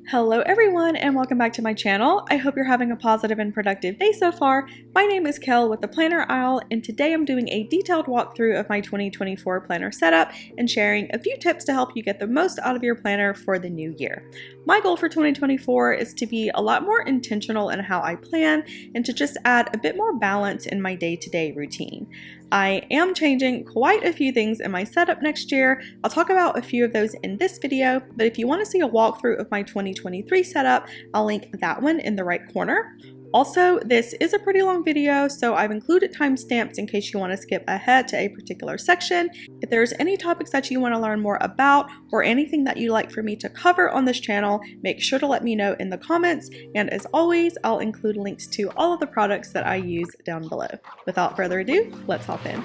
Hello everyone and welcome back to my channel. I hope you're having a positive and productive day so far. My name is Kel with the Planner Isle and today I'm doing a detailed walkthrough of my 2024 planner setup and sharing a few tips to help you get the most out of your planner for the new year. My goal for 2024 is to be a lot more intentional in how I plan and to just add a bit more balance in my day-to-day routine. I am changing quite a few things in my setup next year. I'll talk about a few of those in this video, but if you want to see a walkthrough of my 2023 setup, I'll link that one in the right corner. Also, this is a pretty long video, so I've included timestamps in case you want to skip ahead to a particular section. If there's any topics that you want to learn more about or anything that you'd like for me to cover on this channel, make sure to let me know in the comments. And as always, I'll include links to all of the products that I use down below. Without further ado, let's hop in.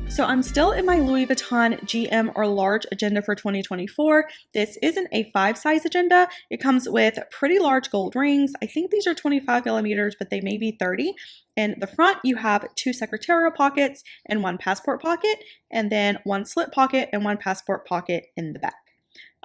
So I'm still in my Louis Vuitton GM or large agenda for 2024. This isn't a 5 size agenda. It comes with pretty large gold rings. I think these are 25 millimeters, but they may be 30. In the front, you have 2 secretarial pockets and 1 passport pocket, and then 1 slip pocket and 1 passport pocket in the back.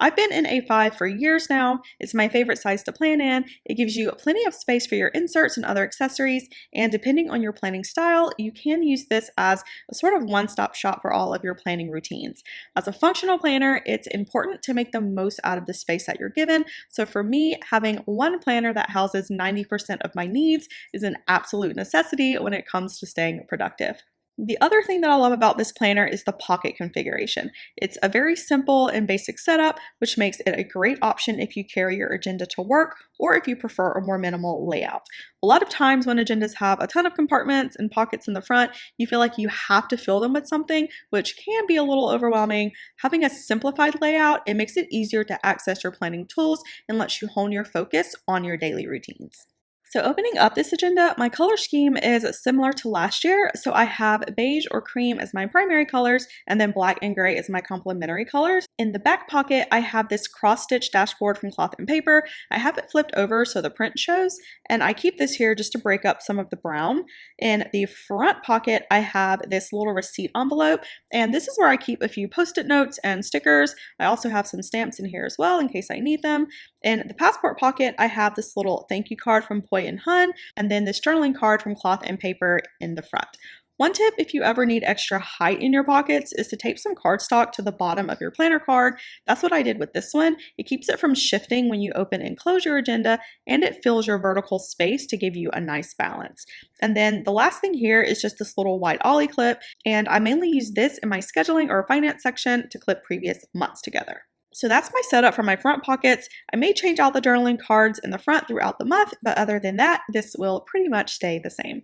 I've been in A5 for years now. It's my favorite size to plan in. It gives you plenty of space for your inserts and other accessories, and depending on your planning style, you can use this as a sort of one-stop shop for all of your planning routines. As a functional planner, it's important to make the most out of the space that you're given. So for me, having one planner that houses 90% of my needs is an absolute necessity when it comes to staying productive. The other thing that I love about this planner is the pocket configuration. It's a very simple and basic setup, which makes it a great option if you carry your agenda to work or if you prefer a more minimal layout. A lot of times when agendas have a ton of compartments and pockets in the front, you feel like you have to fill them with something, which can be a little overwhelming. Having a simplified layout, it makes it easier to access your planning tools and lets you hone your focus on your daily routines. So opening up this agenda, my color scheme is similar to last year. So I have beige or cream as my primary colors, and then black and gray as my complementary colors. In the back pocket, I have this cross-stitch dashboard from Cloth and Paper. I have it flipped over so the print shows, and I keep this here just to break up some of the brown. In the front pocket, I have this little receipt envelope, and this is where I keep a few post-it notes and stickers. I also have some stamps in here as well in case I need them. In the passport pocket, I have this little thank you card from Poi and Hun, and then this journaling card from Cloth and Paper in the front. One tip if you ever need extra height in your pockets is to tape some cardstock to the bottom of your planner card. That's what I did with this one. It keeps it from shifting when you open and close your agenda, and it fills your vertical space to give you a nice balance. And then the last thing here is just this little white ollie clip, and I mainly use this in my scheduling or finance section to clip previous months together. So that's my setup for my front pockets. I may change out the journaling cards in the front throughout the month, but other than that, this will pretty much stay the same.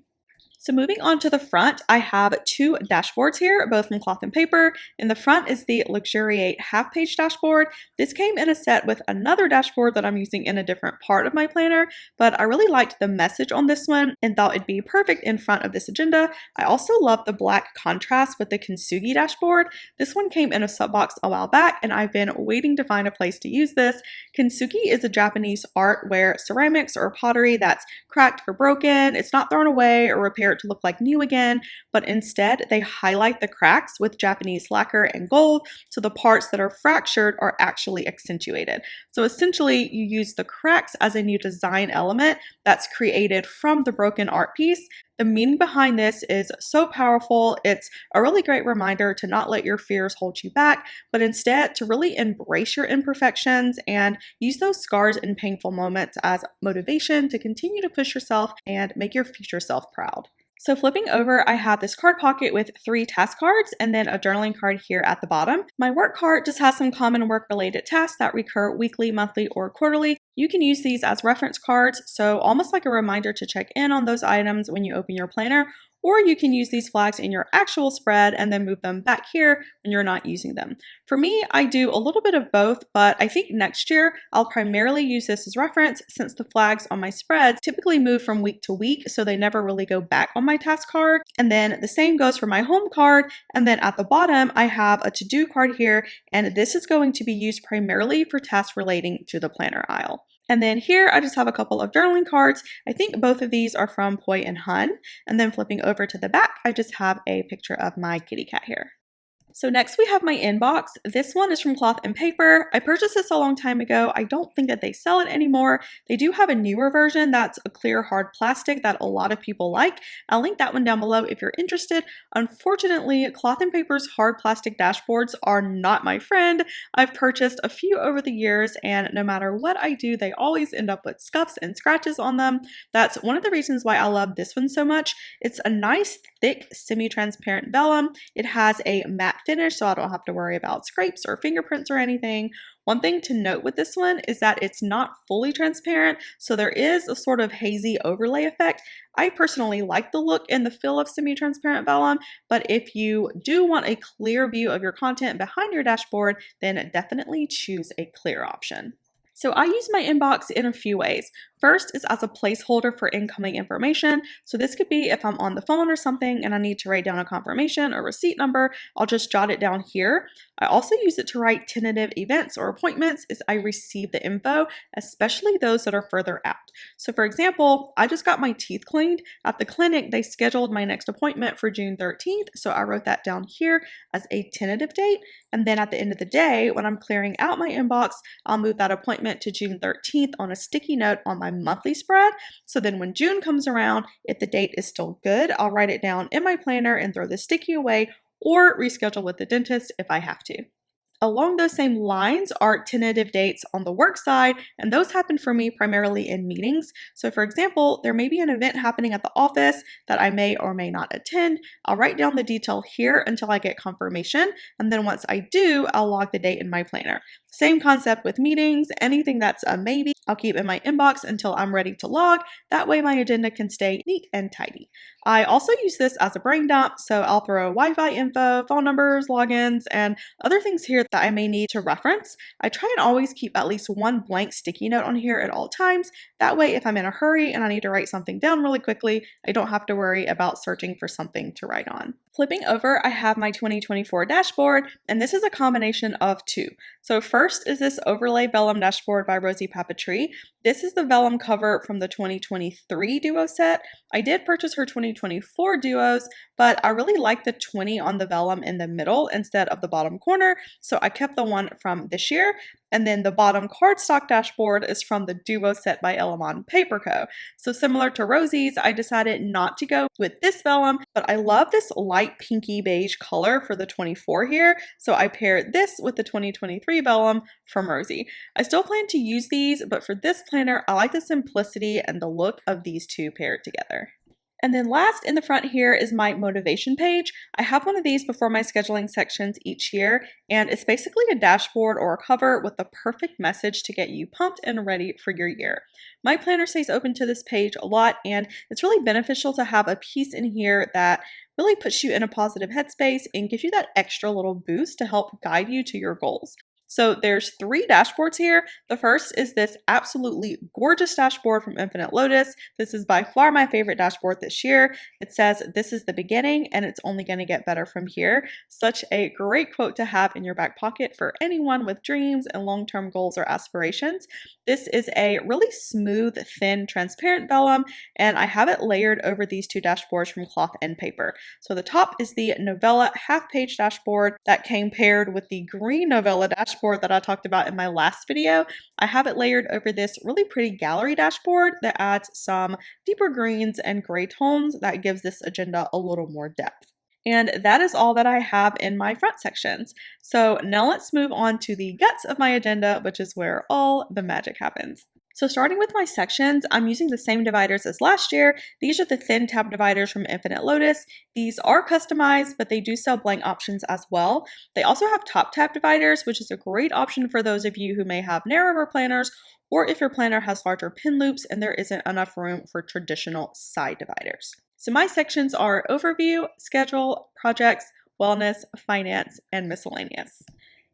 So moving on to the front, I have 2 dashboards here, both from Cloth and Paper. In the front is the Luxuriate half-page dashboard. This came in a set with another dashboard that I'm using in a different part of my planner, but I really liked the message on this one and thought it'd be perfect in front of this agenda. I also love the black contrast with the Kintsugi dashboard. This one came in a sub box a while back, and I've been waiting to find a place to use this. Kintsugi is a Japanese art where ceramics or pottery that's cracked or broken, it's not thrown away or repaired to look like new again, but instead they highlight the cracks with Japanese lacquer and gold, so the parts that are fractured are actually accentuated. So essentially you use the cracks as a new design element that's created from the broken art piece. The meaning behind this is so powerful. It's a really great reminder to not let your fears hold you back, but instead to really embrace your imperfections and use those scars and painful moments as motivation to continue to push yourself and make your future self proud. So flipping over, I have this card pocket with 3 task cards and then a journaling card here at the bottom. My work card just has some common work-related tasks that recur weekly, monthly, or quarterly. You can use these as reference cards, so almost like a reminder to check in on those items when you open your planner, or you can use these flags in your actual spread and then move them back here when you're not using them. For me, I do a little bit of both, but I think next year I'll primarily use this as reference since the flags on my spreads typically move from week to week, so they never really go back on my task card. And then the same goes for my home card. And then at the bottom, I have a to-do card here, and this is going to be used primarily for tasks relating to the planner aisle. And then here, I just have a couple of journaling cards. I think both of these are from Poi and Hun. And then flipping over to the back, I just have a picture of my kitty cat here. So next we have my inbox. This one is from Cloth and Paper. I purchased this a long time ago. I don't think that they sell it anymore. They do have a newer version that's a clear hard plastic that a lot of people like. I'll link that one down below if you're interested. Unfortunately, Cloth and Paper's hard plastic dashboards are not my friend. I've purchased a few over the years, and no matter what I do, they always end up with scuffs and scratches on them. That's one of the reasons why I love this one so much. It's a nice, thick, semi-transparent vellum. It has a matte finish, so I don't have to worry about scrapes or fingerprints or anything. One thing to note with this one is that it's not fully transparent, so there is a sort of hazy overlay effect. I personally like the look and the feel of semi-transparent vellum, but if you do want a clear view of your content behind your dashboard, then definitely choose a clear option. So I use my inbox in a few ways. First is as a placeholder for incoming information. So this could be if I'm on the phone or something and I need to write down a confirmation or receipt number, I'll just jot it down here. I also use it to write tentative events or appointments as I receive the info, especially those that are further out. So for example, I just got my teeth cleaned. At the clinic, they scheduled my next appointment for June 13th, so I wrote that down here as a tentative date. And then at the end of the day, when I'm clearing out my inbox, I'll move that appointment to June 13th on a sticky note on my monthly spread. So then when June comes around, if the date is still good, I'll write it down in my planner and throw the sticky away or reschedule with the dentist if I have to. Along those same lines are tentative dates on the work side, and those happen for me primarily in meetings. So for example, there may be an event happening at the office that I may or may not attend. I'll write down the detail here until I get confirmation, and then once I do, I'll log the date in my planner. Same concept with meetings. Anything that's a maybe, I'll keep in my inbox until I'm ready to log. That way my agenda can stay neat and tidy. I also use this as a brain dump, so I'll throw Wi-Fi info, phone numbers, logins, and other things here that I may need to reference. I try and always keep at least one blank sticky note on here at all times. That way, if I'm in a hurry and I need to write something down really quickly, I don't have to worry about searching for something to write on. Flipping over, I have my 2024 dashboard, and this is a combination of two. So first is this overlay vellum dashboard by Rosie Papetree. This is the vellum cover from the 2023 duo set. I did purchase her 2024 duos, but I really like the 20 on the vellum in the middle instead of the bottom corner, so I kept the one from this year. And then the bottom cardstock dashboard is from the duo set by Elamon Paper Co. So similar to Rosie's, I decided not to go with this vellum, but I love this light pinky beige color for the 24 here, so I paired this with the 2023 vellum from Rosie. I still plan to use these, but for this planner, I like the simplicity and the look of these two paired together. And then last in the front here is my motivation page. I have one of these before my scheduling sections each year, and it's basically a dashboard or a cover with the perfect message to get you pumped and ready for your year. My planner stays open to this page a lot, and it's really beneficial to have a piece in here that really puts you in a positive headspace and gives you that extra little boost to help guide you to your goals. So there's 3 dashboards here. The first is this absolutely gorgeous dashboard from Infinite Lotus. This is by far my favorite dashboard this year. It says, "This is the beginning and it's only going to get better from here." Such a great quote to have in your back pocket for anyone with dreams and long-term goals or aspirations. This is a really smooth, thin, transparent vellum, and I have it layered over these 2 dashboards from Cloth and Paper. So the top is the Novella half-page dashboard that came paired with the green Novella dashboard that I talked about in my last video. I have it layered over this really pretty gallery dashboard that adds some deeper greens and gray tones that gives this agenda a little more depth. And that is all that I have in my front sections. So now let's move on to the guts of my agenda, which is where all the magic happens. So starting with my sections, I'm using the same dividers as last year. These are the thin tab dividers from Infinite Lotus. These are customized, but they do sell blank options as well. They also have top tab dividers, which is a great option for those of you who may have narrower planners, or if your planner has larger pin loops and there isn't enough room for traditional side dividers. So my sections are overview, schedule, projects, wellness, finance, and miscellaneous.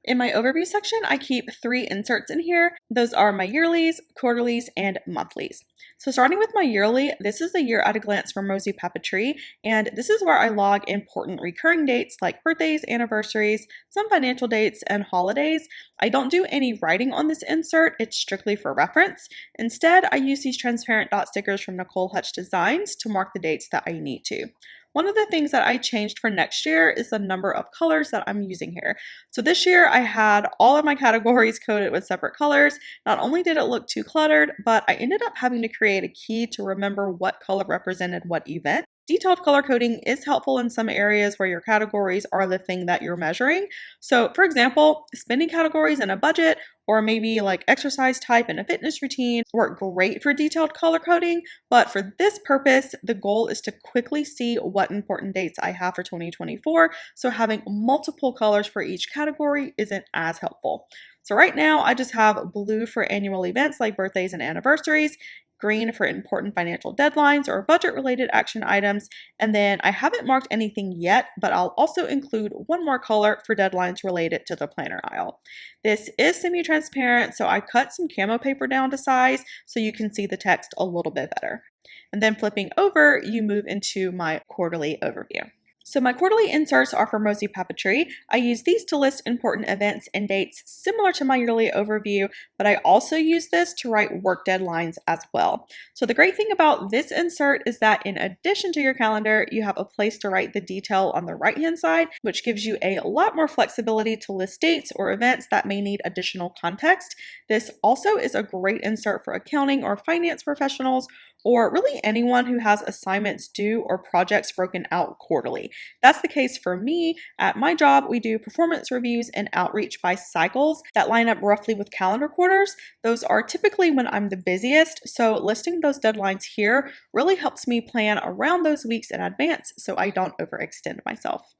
In my overview section, I keep 3 inserts in here. Those are my yearlies, quarterlies, and monthlies. So starting with my yearly, this is the year at a glance from Rosie Papetree, and this is where I log important recurring dates like birthdays, anniversaries, some financial dates, and holidays. I don't do any writing on this insert, it's strictly for reference. Instead, I use these transparent dot stickers from Nicole Hutch Designs to mark the dates that I need to. One of the things that I changed for next year is the number of colors that I'm using here. So this year I had all of my categories coded with separate colors. Not only did it look too cluttered, but I ended up having to create a key to remember what color represented what event. Detailed color coding is helpful in some areas where your categories are the thing that you're measuring. So for example, spending categories in a budget or maybe like exercise type in a fitness routine work great for detailed color coding, but for this purpose, the goal is to quickly see what important dates I have for 2024, so having multiple colors for each category isn't as helpful. So right now, I just have blue for annual events like birthdays and anniversaries, green for important financial deadlines or budget-related action items, and then I haven't marked anything yet, but I'll also include one more color for deadlines related to the planner aisle. This is semi-transparent, so I cut some camo paper down to size so you can see the text a little bit better. And then flipping over, you move into my quarterly overview. So my quarterly inserts are from Rosie Papetree. I use these to list important events and dates similar to my yearly overview, but I also use this to write work deadlines as well. So the great thing about this insert is that in addition to your calendar, you have a place to write the detail on the right-hand side, which gives you a lot more flexibility to list dates or events that may need additional context. This also is a great insert for accounting or finance professionals, or really anyone who has assignments due or projects broken out quarterly. That's the case for me. At my job, we do performance reviews and outreach by cycles that line up roughly with calendar quarters. Those are typically when I'm the busiest, so listing those deadlines here really helps me plan around those weeks in advance so I don't overextend myself.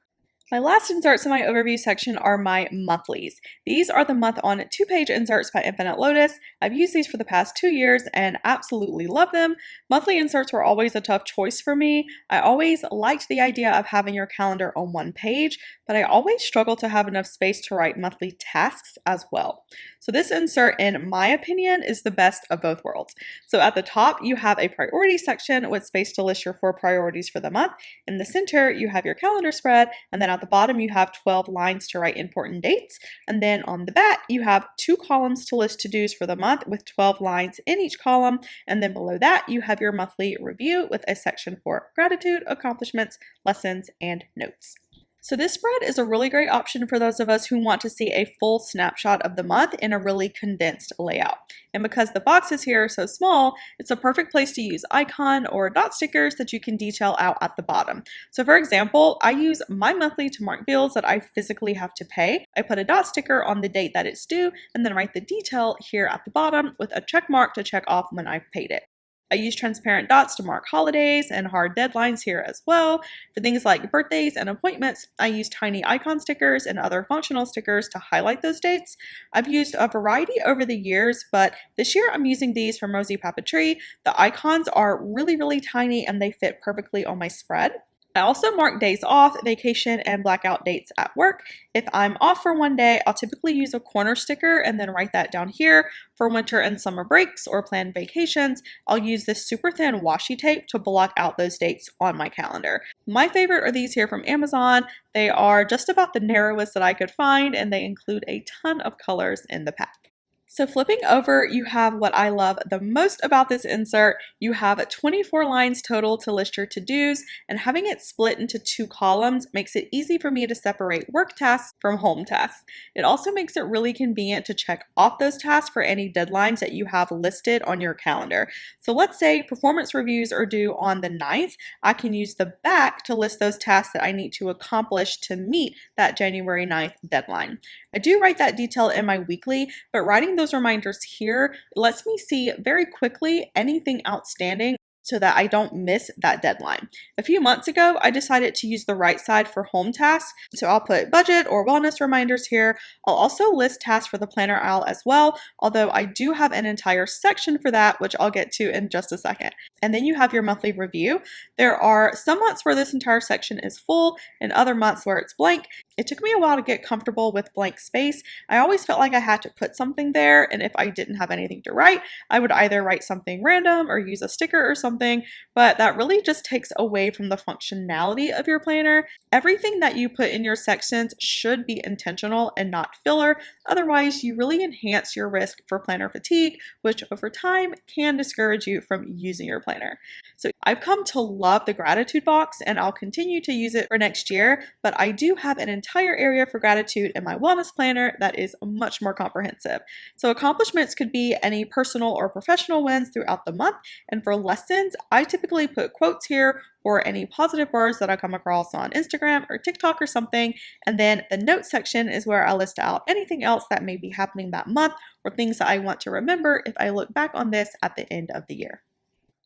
My last inserts in my overview section are my monthlies. These are the month on 2-page inserts by Infinite Lotus. I've used these for the past 2 years and absolutely love them. Monthly inserts were always a tough choice for me. I always liked the idea of having your calendar on one page, but I always struggle to have enough space to write monthly tasks as well. So this insert, in my opinion, is the best of both worlds. So at the top, you have a priority section with space to list your 4 priorities for the month. In the center, you have your calendar spread, and then at the bottom, you have 12 lines to write important dates. And then on the back, you have 2 columns to list to-dos for the month with 12 lines in each column. And then below that, you have your monthly review with a section for gratitude, accomplishments, lessons, and notes. So this spread is a really great option for those of us who want to see a full snapshot of the month in a really condensed layout. And because the boxes here are so small, it's a perfect place to use icon or dot stickers that you can detail out at the bottom. So for example, I use my monthly to mark bills that I physically have to pay. I put a dot sticker on the date that it's due and then write the detail here at the bottom with a check mark to check off when I've paid it. I use transparent dots to mark holidays and hard deadlines here as well. For things like birthdays and appointments, I use tiny icon stickers and other functional stickers to highlight those dates. I've used a variety over the years, but this year I'm using these from Rosie Papetree. The icons are really tiny and they fit perfectly on my spread. I also mark days off, vacation, and blackout dates at work. If I'm off for one day, I'll typically use a corner sticker and then write that down here. For winter and summer breaks or planned vacations, I'll use this super thin washi tape to block out those dates on my calendar. My favorite are these here from Amazon. They are just about the narrowest that I could find, and they include a ton of colors in the pack. So flipping over, you have what I love the most about this insert. You have 24 lines total to list your to-dos, and having it split into 2 columns makes it easy for me to separate work tasks from home tasks. It also makes it really convenient to check off those tasks for any deadlines that you have listed on your calendar. So let's say performance reviews are due on the 9th. I can use the back to list those tasks that I need to accomplish to meet that January 9th deadline. I do write that detail in my weekly, but writing those reminders here lets me see very quickly anything outstanding so that I don't miss that deadline. A few months ago, I decided to use the right side for home tasks, so I'll put budget or wellness reminders here. I'll also list tasks for the planner aisle as well, although I do have an entire section for that, which I'll get to in just a second. And then you have your monthly review. There are some months where this entire section is full and other months where it's blank. It took me a while to get comfortable with blank space. I always felt like I had to put something there, and if I didn't have anything to write, I would either write something random or use a sticker or something, but that really just takes away from the functionality of your planner. Everything that you put in your sections should be intentional and not filler. Otherwise, you really enhance your risk for planner fatigue, which over time can discourage you from using your planner. So I've come to love the gratitude box and I'll continue to use it for next year, but I do have an entire area for gratitude in my wellness planner that is much more comprehensive. So accomplishments could be any personal or professional wins throughout the month, and for lessons, I typically put quotes here or any positive words that I come across on Instagram or TikTok or something. And then the notes section is where I list out anything else that may be happening that month or things that I want to remember if I look back on this at the end of the year.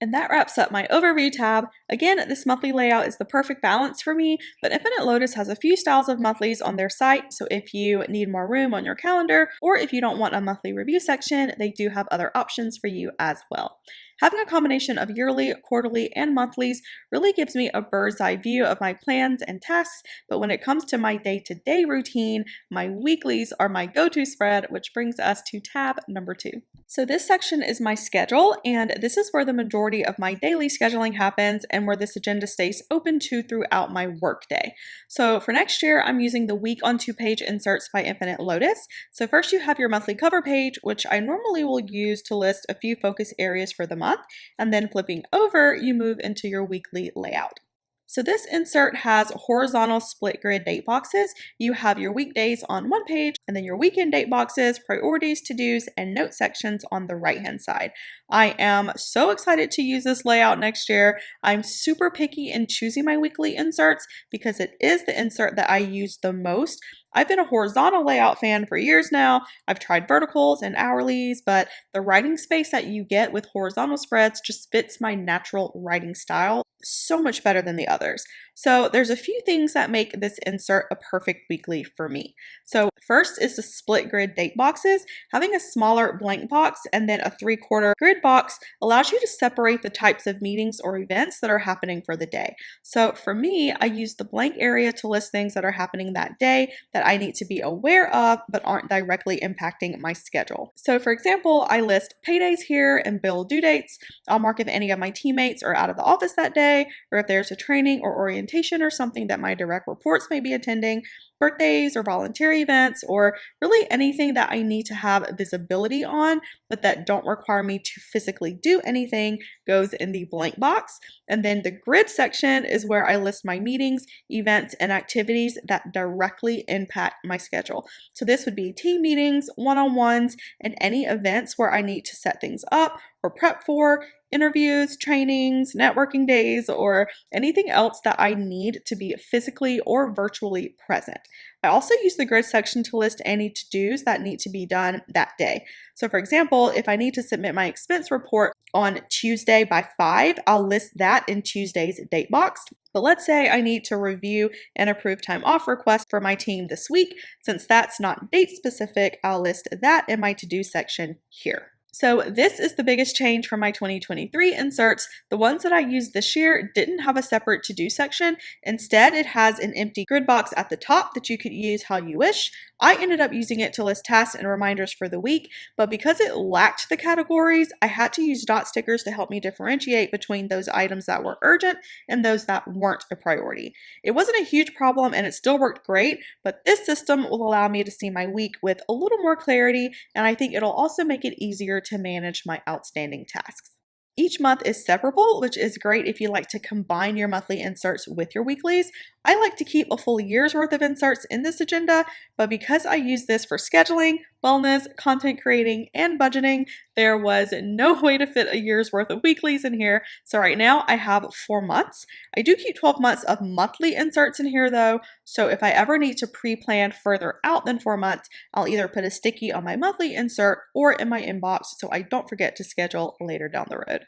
And that wraps up my overview tab. Again, this monthly layout is the perfect balance for me, but Infinite Lotus has a few styles of monthlies on their site, so if you need more room on your calendar, or if you don't want a monthly review section, they do have other options for you as well. Having a combination of yearly, quarterly, and monthlies really gives me a bird's eye view of my plans and tasks, but when it comes to my day-to-day routine, my weeklies are my go-to spread, which brings us to tab number 2. So this section is my schedule, and this is where the majority of my daily scheduling happens and where this agenda stays open to throughout my workday. So for next year, I'm using the week on 2-page inserts by Infinite Lotus. So first you have your monthly cover page, which I normally will use to list a few focus areas for the month, and then flipping over, you move into your weekly layout. So this insert has horizontal split grid date boxes. You have your weekdays on one page and then your weekend date boxes, priorities, to-dos, and note sections on the right-hand side. I am so excited to use this layout next year. I'm super picky in choosing my weekly inserts because it is the insert that I use the most. I've been a horizontal layout fan for years now. I've tried verticals and hourlies, but the writing space that you get with horizontal spreads just fits my natural writing style so much better than the others. So there's a few things that make this insert a perfect weekly for me. So first is the split grid date boxes. Having a smaller blank box and then a 3/4 grid box allows you to separate the types of meetings or events that are happening for the day. So for me, I use the blank area to list things that are happening that day that I need to be aware of but aren't directly impacting my schedule. So for example, I list paydays here and bill due dates. I'll mark if any of my teammates are out of the office that day, or if there's a training or orientation or something that my direct reports may be attending, birthdays or volunteer events, or really anything that I need to have visibility on, but that don't require me to physically do anything goes in the blank box. And then the grid section is where I list my meetings, events, and activities that directly impact my schedule. So this would be team meetings, one-on-ones, and any events where I need to set things up or prep for, interviews, trainings, networking days, or anything else that I need to be physically or virtually present. I also use the grid section to list any to-dos that need to be done that day. So for example, if I need to submit my expense report on Tuesday by 5, I'll list that in Tuesday's date box. But let's say I need to review and approve time off requests for my team this week. Since that's not date specific, I'll list that in my to-do section here. So this is the biggest change from my 2023 inserts. The ones that I used this year didn't have a separate to-do section. Instead, it has an empty grid box at the top that you could use how you wish. I ended up using it to list tasks and reminders for the week, but because it lacked the categories, I had to use dot stickers to help me differentiate between those items that were urgent and those that weren't a priority. It wasn't a huge problem and it still worked great, but this system will allow me to see my week with a little more clarity, and I think it'll also make it easier to manage my outstanding tasks. Each month is separable, which is great if you like to combine your monthly inserts with your weeklies. I like to keep a full year's worth of inserts in this agenda, but because I use this for scheduling, wellness, content creating, and budgeting, there was no way to fit a year's worth of weeklies in here. So right now I have 4 months. I do keep 12 months of monthly inserts in here though, so if I ever need to pre-plan further out than 4 months, I'll either put a sticky on my monthly insert or in my inbox so I don't forget to schedule later down the road.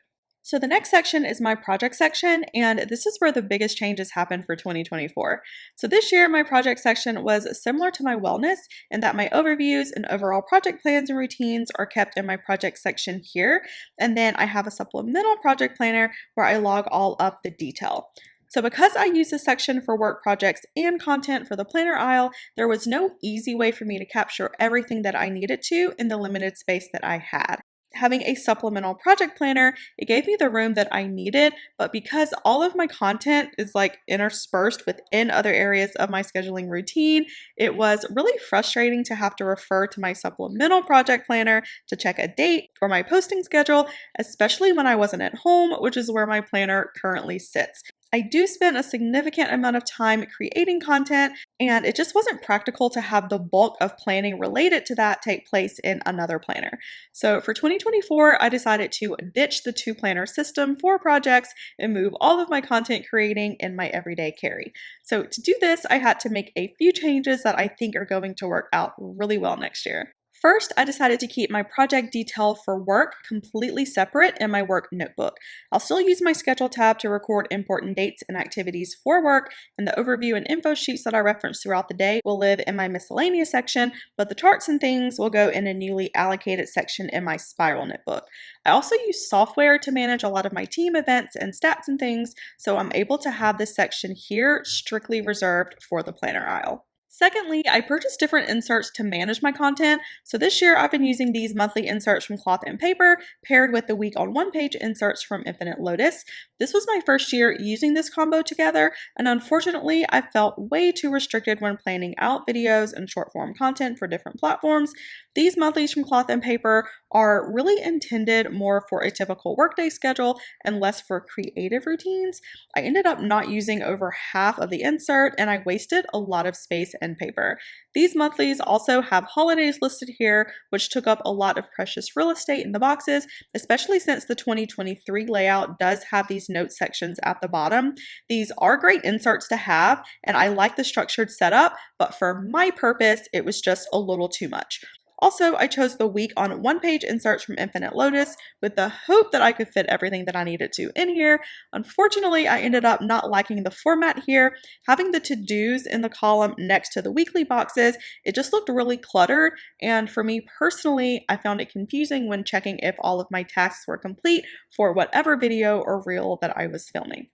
So the next section is my project section, and this is where the biggest changes happen for 2024. So this year, my project section was similar to my wellness in that my overviews and overall project plans and routines are kept in my project section here. And then I have a supplemental project planner where I log all up the detail. So because I use this section for work projects and content for the planner aisle, there was no easy way for me to capture everything that I needed to in the limited space that I had. Having a supplemental project planner, it gave me the room that I needed, but because all of my content is like interspersed within other areas of my scheduling routine, it was really frustrating to have to refer to my supplemental project planner to check a date or my posting schedule, especially when I wasn't at home, which is where my planner currently sits. I do spend a significant amount of time creating content, and it just wasn't practical to have the bulk of planning related to that take place in another planner. So for 2024, I decided to ditch the two planner system for projects and move all of my content creating in my everyday carry. So to do this, I had to make a few changes that I think are going to work out really well next year. First, I decided to keep my project detail for work completely separate in my work notebook. I'll still use my schedule tab to record important dates and activities for work, and the overview and info sheets that I reference throughout the day will live in my miscellaneous section, but the charts and things will go in a newly allocated section in my spiral notebook. I also use software to manage a lot of my team events and stats and things, so I'm able to have this section here strictly reserved for the planner aisle. Secondly, I purchased different inserts to manage my content. So this year I've been using these monthly inserts from Cloth and Paper paired with the week on one page inserts from Infinite Lotus. This was my first year using this combo together, and unfortunately I felt way too restricted when planning out videos and short form content for different platforms. These monthlies from Cloth and Paper are really intended more for a typical workday schedule and less for creative routines. I ended up not using over half of the insert, and I wasted a lot of space and paper. These monthlies also have holidays listed here, which took up a lot of precious real estate in the boxes, especially since the 2023 layout does have these note sections at the bottom. These are great inserts to have, and I like the structured setup, but for my purpose, it was just a little too much. Also, I chose the week on one page inserts from Infinite Lotus with the hope that I could fit everything that I needed to in here. Unfortunately, I ended up not liking the format here. Having the to-dos in the column next to the weekly boxes, it just looked really cluttered, and for me personally, I found it confusing when checking if all of my tasks were complete for whatever video or reel that I was filming.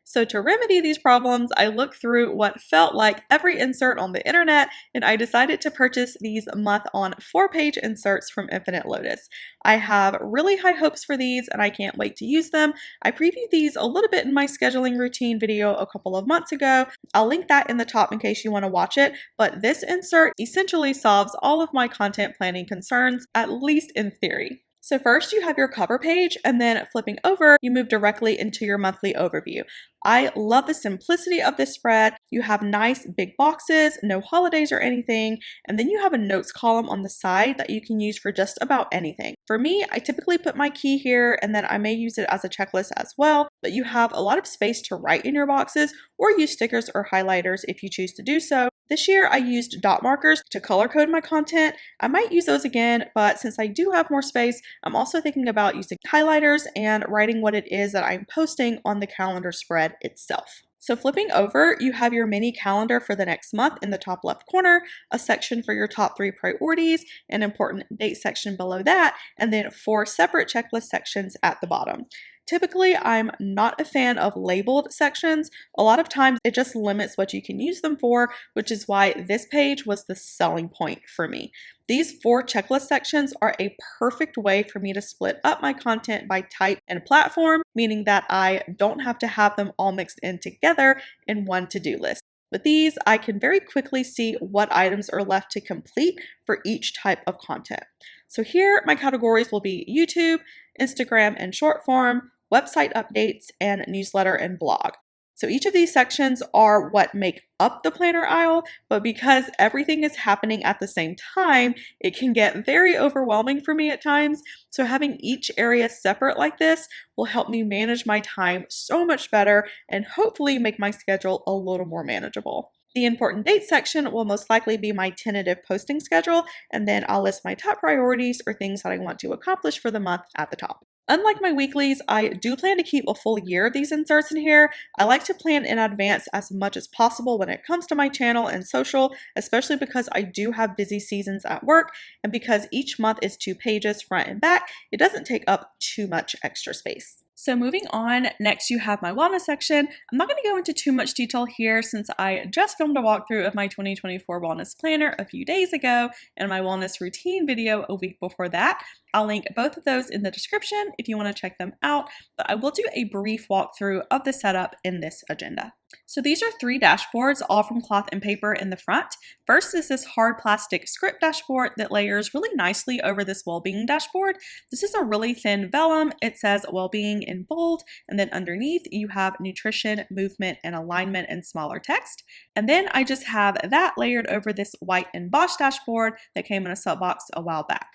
So to remedy these problems, I looked through what felt like every insert on the internet, and I decided to purchase these month-on 4-page inserts from Infinite Lotus. I have really high hopes for these, and I can't wait to use them. I previewed these a little bit in my scheduling routine video a couple of months ago. I'll link that in the top in case you want to watch it, but this insert essentially solves all of my content planning concerns, at least in theory. So first you have your cover page, and then flipping over, you move directly into your monthly overview. I love the simplicity of this spread. You have nice big boxes, no holidays or anything, and then you have a notes column on the side that you can use for just about anything. For me, I typically put my key here, and then I may use it as a checklist as well, but you have a lot of space to write in your boxes or use stickers or highlighters if you choose to do so. This year I used dot markers to color code my content. I might use those again, but since I do have more space, I'm also thinking about using highlighters and writing what it is that I'm posting on the calendar spread itself. So flipping over, you have your mini calendar for the next month in the top left corner, a section for your top 3 priorities, an important date section below that, and then 4 separate checklist sections at the bottom. Typically, I'm not a fan of labeled sections. A lot of times it just limits what you can use them for, which is why this page was the selling point for me. These 4 checklist sections are a perfect way for me to split up my content by type and platform, meaning that I don't have to have them all mixed in together in one to-do list. With these, I can very quickly see what items are left to complete for each type of content. So here, my categories will be YouTube, Instagram and short form, website updates, and newsletter and blog. So each of these sections are what make up the planner aisle, but because everything is happening at the same time, it can get very overwhelming for me at times. So having each area separate like this will help me manage my time so much better and hopefully make my schedule a little more manageable. The important dates section will most likely be my tentative posting schedule, and then I'll list my top priorities or things that I want to accomplish for the month at the top. Unlike my weeklies, I do plan to keep a full year of these inserts in here. I like to plan in advance as much as possible when it comes to my channel and social, especially because I do have busy seasons at work, and because each month is 2 pages front and back, it doesn't take up too much extra space. So moving on, next you have my wellness section. I'm not going to go into too much detail here since I just filmed a walkthrough of my 2024 wellness planner a few days ago and my wellness routine video a week before that. I'll link both of those in the description if you want to check them out, but I will do a brief walkthrough of the setup in this agenda. So these are 3 dashboards, all from cloth and paper in the front. First is this hard plastic script dashboard that layers really nicely over this well-being dashboard. This is a really thin vellum. It says well-being in bold, and then underneath you have nutrition, movement, and alignment in smaller text. And then I just have that layered over this white embossed dashboard that came in a sub box a while back.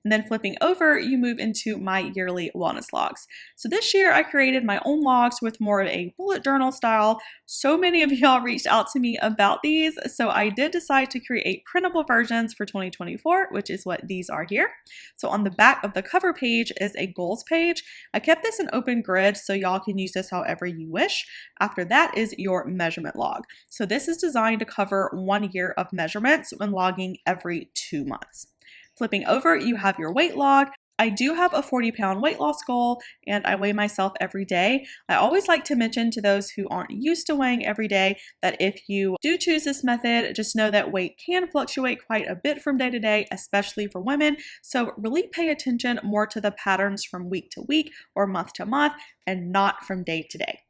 And then flipping over, you move into my yearly wellness logs. So this year I created my own logs with more of a bullet journal style. So many of y'all reached out to me about these, so I did decide to create printable versions for 2024, which is what these are here. So on the back of the cover page is a goals page. I kept this an open grid so y'all can use this however you wish. After that is your measurement log. So this is designed to cover 1 year of measurements when logging every 2 months. Flipping over, you have your weight log. I do have a 40-pound weight loss goal and I weigh myself every day. I always like to mention to those who aren't used to weighing every day that if you do choose this method, just know that weight can fluctuate quite a bit from day to day, especially for women. So really pay attention more to the patterns from week to week or month to month and not from day to day.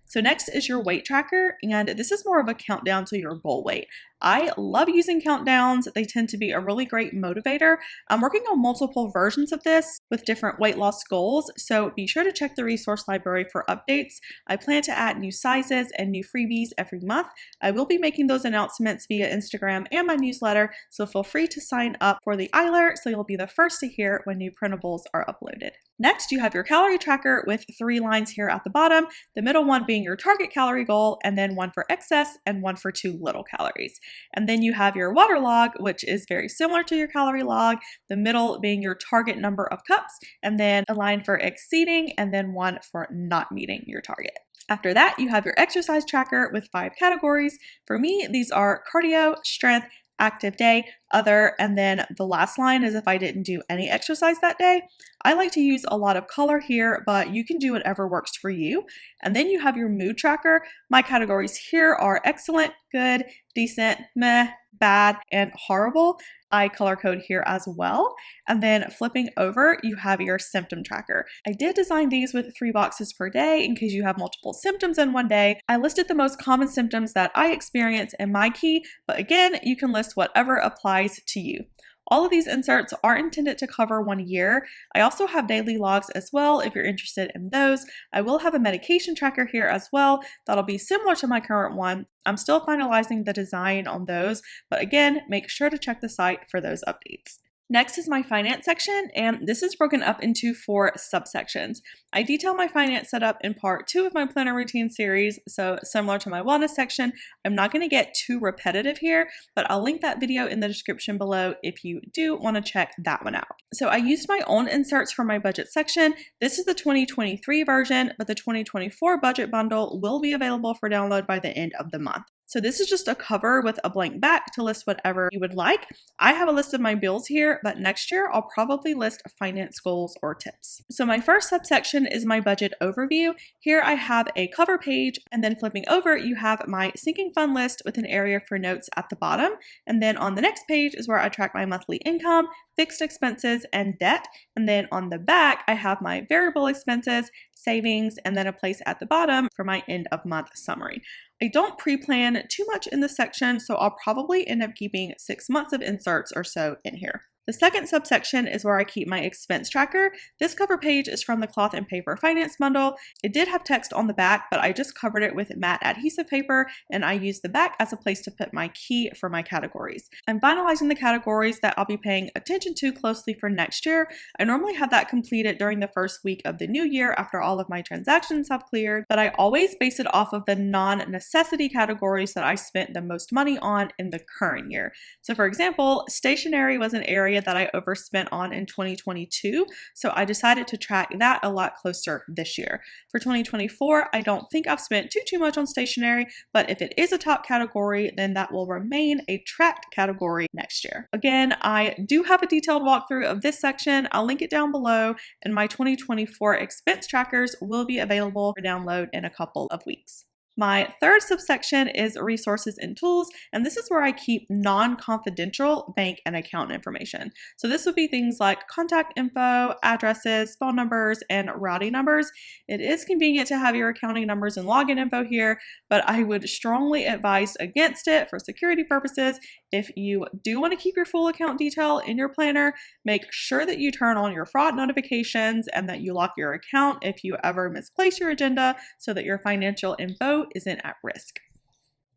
So next is your weight tracker, and this is more of a countdown to your goal weight. I love using countdowns. They tend to be a really great motivator. I'm working on multiple versions of this with different weight loss goals, so be sure to check the resource library for updates. I plan to add new sizes and new freebies every month. I will be making those announcements via Instagram and my newsletter, so feel free to sign up for the alert so you'll be the first to hear when new printables are uploaded. Next, you have your calorie tracker with 3 lines here at the bottom, the middle one being your target calorie goal, and then 1 for excess and 1 for too little calories. And then you have your water log, which is very similar to your calorie log, the middle being your target number of cups, and then a line for exceeding, and then 1 for not meeting your target. After that, you have your exercise tracker with 5 categories. For me, these are cardio, strength, active day, other, and then the last line is if I didn't do any exercise that day. I like to use a lot of color here, but you can do whatever works for you. And then you have your mood tracker. My categories here are excellent, good, decent, meh, bad, and horrible. I color code here as well. And then flipping over, you have your symptom tracker. I did design these with 3 boxes per day in case you have multiple symptoms in one day. I listed the most common symptoms that I experience in my key, but again, you can list whatever applies to you. All of these inserts are intended to cover 1 year. I also have daily logs as well if you're interested in those. I will have a medication tracker here as well that'll be similar to my current one. I'm still finalizing the design on those, but again, make sure to check the site for those updates. Next is my finance section, and this is broken up into 4 subsections. I detail my finance setup in part 2 of my planner routine series, so similar to my wellness section. I'm not going to get too repetitive here, but I'll link that video in the description below if you do want to check that one out. So I used my own inserts for my budget section. This is the 2023 version, but the 2024 budget bundle will be available for download by the end of the month. So this is just a cover with a blank back to list whatever you would like. I have a list of my bills here, but next year I'll probably list finance goals or tips. So my first subsection is my budget overview. Here I have a cover page, and then flipping over, you have my sinking fund list with an area for notes at the bottom. And then on the next page is where I track my monthly income, fixed expenses, and debt. And then on the back, I have my variable expenses, savings, and then a place at the bottom for my end of month summary. I don't pre-plan too much in this section, so I'll probably end up keeping 6 months of inserts or so in here. The second subsection is where I keep my expense tracker. This cover page is from the cloth and paper finance bundle. It did have text on the back, but I just covered it with matte adhesive paper, and I used the back as a place to put my key for my categories. I'm finalizing the categories that I'll be paying attention to closely for next year. I normally have that completed during the first week of the new year after all of my transactions have cleared, but I always base it off of the non-necessity categories that I spent the most money on in the current year. So for example, stationery was an area area that I overspent on in 2022, so I decided to track that a lot closer this year. For 2024, I don't think I've spent too much on stationery, but if it is a top category, then that will remain a tracked category next year. Again, I do have a detailed walkthrough of this section. I'll link it down below, and my 2024 expense trackers will be available for download in a couple of weeks. My third subsection is resources and tools, and this is where I keep non-confidential bank and account information. So this would be things like contact info, addresses, phone numbers, and routing numbers. It is convenient to have your accounting numbers and login info here, but I would strongly advise against it for security purposes. If you do want to keep your full account detail in your planner, make sure that you turn on your fraud notifications and that you lock your account if you ever misplace your agenda so that your financial info isn't at risk.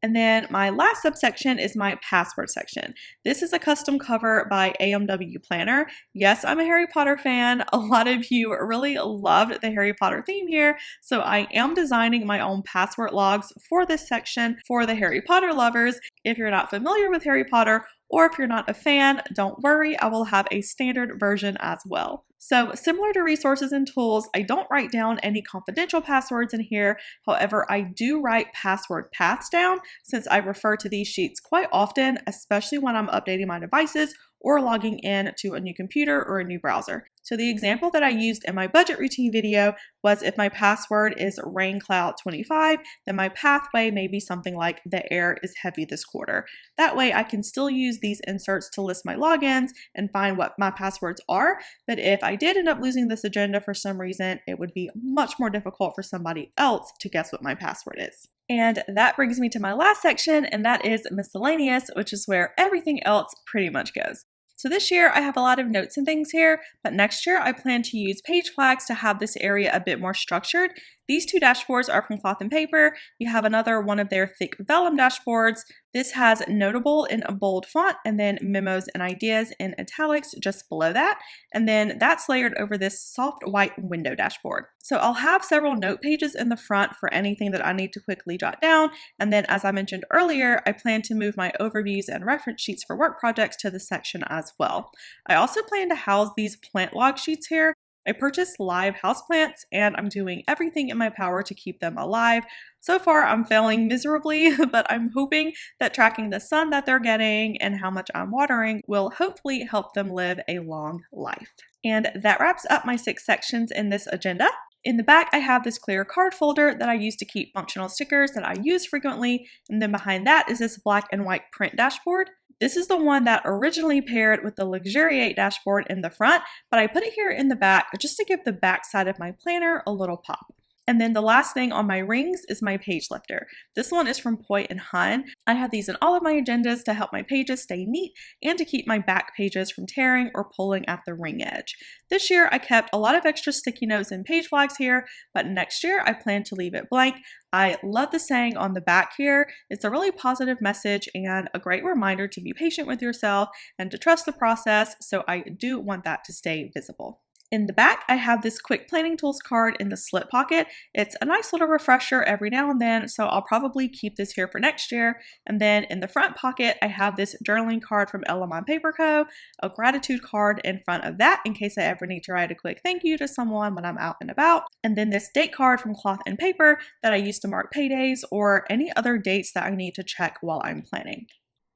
And then my last subsection is my password section. This is a custom cover by AMW Planner. Yes, I'm a Harry Potter fan. A lot of you really loved the Harry Potter theme here, so I am designing my own password logs for this section for the Harry Potter lovers. If you're not familiar with Harry Potter, or if you're not a fan, don't worry, I will have a standard version as well. So similar to resources and tools, I don't write down any confidential passwords in here. However, I do write password paths down since I refer to these sheets quite often, especially when I'm updating my devices or logging in to a new computer or a new browser. So the example that I used in my budget routine video was if my password is raincloud25, then my pathway may be something like the air is heavy this quarter. That way I can still use these inserts to list my logins and find what my passwords are. But if I did end up losing this agenda for some reason, it would be much more difficult for somebody else to guess what my password is. And that brings me to my last section, and that is miscellaneous, which is where everything else pretty much goes. So this year I have a lot of notes and things here, but next year I plan to use page flags to have this area a bit more structured. These two dashboards are from Cloth and Paper. You have another one of their thick vellum dashboards. This has notable in a bold font and then memos and ideas in italics just below that. And then that's layered over this soft white window dashboard. So I'll have several note pages in the front for anything that I need to quickly jot down. And then as I mentioned earlier, I plan to move my overviews and reference sheets for work projects to this section as well. I also plan to house these plant log sheets here. I purchased live houseplants and I'm doing everything in my power to keep them alive. So far I'm failing miserably, but I'm hoping that tracking the sun that they're getting and how much I'm watering will hopefully help them live a long life. And that wraps up my 6 sections in this agenda. In the back, I have this clear card folder that I use to keep functional stickers that I use frequently, and then behind that is this black and white print dashboard. This is the one that originally paired with the Luxuriate dashboard in the front, but I put it here in the back just to give the back side of my planner a little pop. And then the last thing on my rings is my page lifter. This one is from Poi & Hun. I have these in all of my agendas to help my pages stay neat and to keep my back pages from tearing or pulling at the ring edge. This year I kept a lot of extra sticky notes and page flags here, but next year I plan to leave it blank. I love the saying on the back here. It's a really positive message and a great reminder to be patient with yourself and to trust the process, so I do want that to stay visible. In the back, I have this quick planning tools card in the slip pocket. It's a nice little refresher every now and then, so I'll probably keep this here for next year. And then in the front pocket, I have this journaling card from Elamon Paper Co., a gratitude card in front of that in case I ever need to write a quick thank you to someone when I'm out and about. And then this date card from Cloth and Paper that I use to mark paydays or any other dates that I need to check while I'm planning.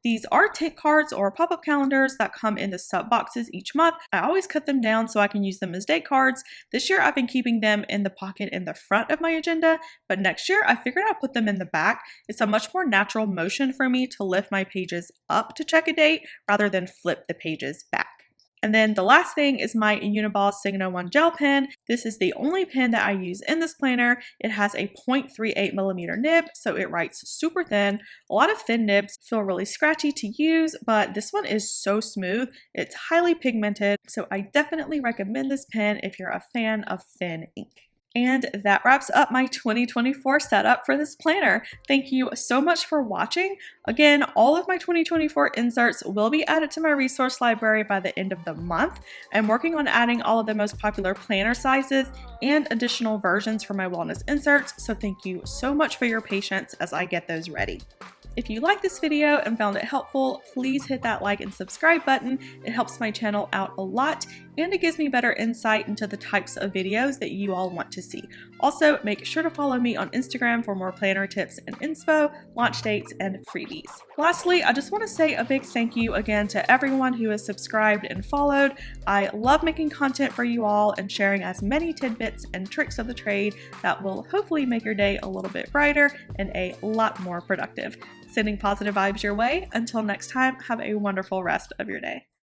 These are tint cards or pop-up calendars that come in the sub boxes each month. I always cut them down so I can use them as date cards. This year I've been keeping them in the pocket in the front of my agenda, but next year I figured I'd put them in the back. It's a much more natural motion for me to lift my pages up to check a date rather than flip the pages back. And then the last thing is my Uniball Signo 1 gel pen. This is the only pen that I use in this planner. It has a 0.38mm nib, so it writes super thin. A lot of thin nibs feel really scratchy to use, but this one is so smooth. It's highly pigmented, so I definitely recommend this pen if you're a fan of thin ink. And that wraps up my 2024 setup for this planner. Thank you so much for watching. Again, all of my 2024 inserts will be added to my resource library by the end of the month. I'm working on adding all of the most popular planner sizes and additional versions for my wellness inserts, so thank you so much for your patience as I get those ready. If you like this video and found it helpful, please hit that like and subscribe button. It helps my channel out a lot, and it gives me better insight into the types of videos that you all want to see. Also, make sure to follow me on Instagram for more planner tips and inspo, launch dates, and freebies. Lastly, I just want to say a big thank you again to everyone who has subscribed and followed. I love making content for you all and sharing as many tidbits and tricks of the trade that will hopefully make your day a little bit brighter and a lot more productive. Sending positive vibes your way. Until next time, have a wonderful rest of your day.